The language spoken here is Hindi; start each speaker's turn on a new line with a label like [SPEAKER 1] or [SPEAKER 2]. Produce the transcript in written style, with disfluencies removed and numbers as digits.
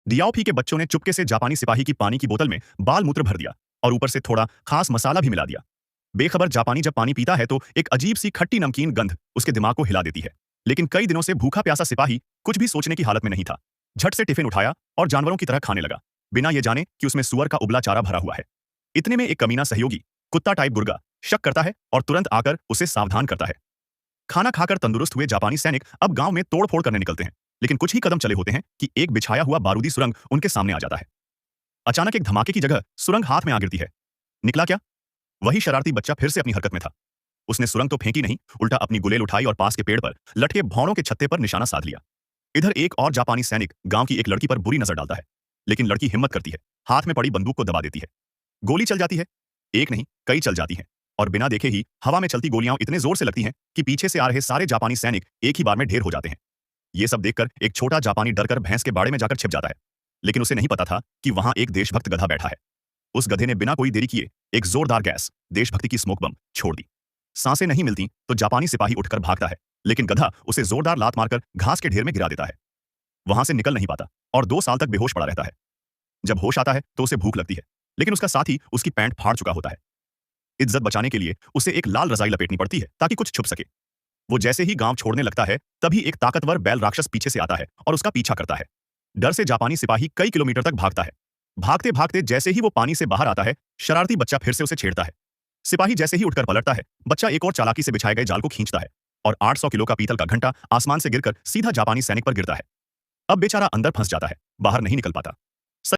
[SPEAKER 1] डियाओफी के बच्चों ने चुपके से जापानी सिपाही की पानी की बोतल में बाल मूत्र भर दिया और ऊपर से थोड़ा खास मसाला भी मिला दिया। बेखबर जापानी जब पानी पीता है तो एक अजीब सी खट्टी नमकीन गंध उसके दिमाग को हिला देती है। लेकिन कई दिनों से भूखा प्यासा सिपाही कुछ भी सोचने की हालत में नहीं था। झट से टिफिन उठाया और जानवरों की तरह खाने लगा, बिना ये जाने कि उसमें सुअर का उबला चारा भरा हुआ है। इतने में एक कमीना सहयोगी कुत्ता टाइप गुर्गा शक करता है और तुरंत आकर उसे सावधान करता है। खाना खाकर तंदुरुस्त हुए जापानी सैनिक अब गांव में तोड़फोड़ करने निकलते हैं, लेकिन कुछ ही कदम चले होते हैं कि एक बिछाया हुआ बारूदी सुरंग उनके सामने आ जाता है। अचानक एक धमाके की जगह सुरंग हाथ में आ गिरती है। निकला क्या? वही शरारती बच्चा फिर से अपनी हरकत में था। उसने सुरंग तो फेंकी नहीं, उल्टा अपनी गुलेल उठाई और पास के पेड़ पर लटके भौरों के छत्ते पर निशाना साध लिया। इधर एक और जापानी सैनिक गांव की एक लड़की पर बुरी नजर डालता है, लेकिन लड़की हिम्मत करती है, हाथ में पड़ी बंदूक को दबा देती है। गोली चल जाती है। एक नहीं कई चल जाती हैं, और बिना देखे ही हवा में चलती गोलियां इतने जोर से लगती हैं कि पीछे से आ रहे सारे जापानी सैनिक एक ही बार में ढेर हो जाते हैं। ये सब देखकर एक छोटा जापानी डरकर भैंस के बाड़े में जाकर छिप जाता है, लेकिन उसे नहीं पता था कि वहां एक देशभक्त गधा बैठा है। उस गधे ने बिना कोई देरी किए एक जोरदार गैस देशभक्ति की स्मोक बम छोड़ दी। सांसें नहीं मिलती तो जापानी सिपाही उठकर भागता है, लेकिन गधा उसे जोरदार लात मारकर घास के ढेर में गिरा देता है। वहां से निकल नहीं पाता और 2 साल तक बेहोश पड़ा रहता है। जब होश आता है तो उसे भूख लगती है, लेकिन उसका साथी उसकी पैंट फाड़ चुका होता है। इज्जत बचाने के लिए उसे एक लाल रजाई लपेटनी पड़ती है ताकि कुछ छुप सके। वो जैसे ही गांव छोड़ने लगता है तभी एक ताकतवर बैल राक्षस पीछे से आता है और उसका पीछा करता है। डर से जापानी सिपाही कई किलोमीटर तक भागता है। भागते भागते जैसे ही वो पानी से बाहर आता है, शरारती बच्चा फिर से उसे छेड़ता है। सिपाही जैसे ही उठकर पलटता है, बच्चा एक और चालाकी से बिछाए गए जाल को खींचता है और 800 किलो का पीतल का घंटा आसमान से गिरकर सीधा जापानी सैनिक पर गिरता है। अब बेचारा अंदर फंस जाता है, बाहर नहीं निकल पाता।